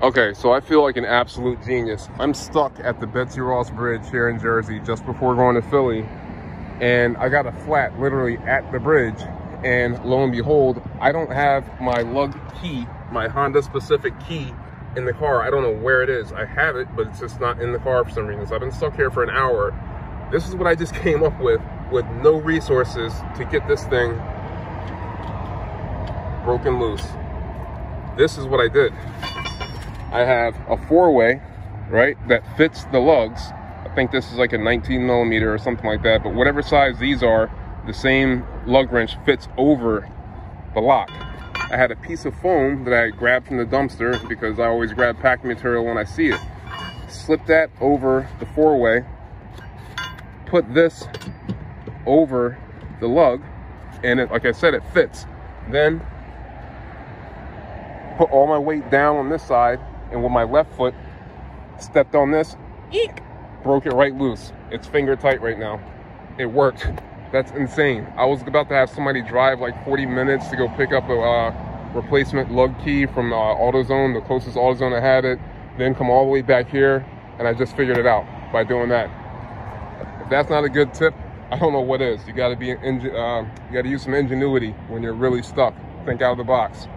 Okay, so I feel like an absolute genius. I'm stuck at the Betsy Ross Bridge here in Jersey just before going to Philly, and I got a flat literally at the bridge, and lo and behold, I don't have my lug key, my Honda specific key in the car. I don't know where it is. I have it, but it's just not in the car for some reason. So I've been stuck here for an hour. This is what I just came up with no resources to get this thing broken loose. This is what I did. I have a 4-way, right, that fits the lugs. I think this is like a 19 millimeter or something like that, but whatever size these are, the same lug wrench fits over the lock. I had a piece of foam that I grabbed from the dumpster because I always grab packing material when I see it. Slip that over the 4-way, put this over the lug, and it, like I said, it fits. Then put all my weight down on this side, and with my left foot, stepped on this, eek, broke it right loose. It's finger tight right now. It worked. That's insane. I was about to have somebody drive like 40 minutes to go pick up a replacement lug key from AutoZone, the closest AutoZone that had it, then come all the way back here, and I just figured it out by doing that. If that's not a good tip, I don't know what is. You gotta use some ingenuity when you're really stuck. Think out of the box.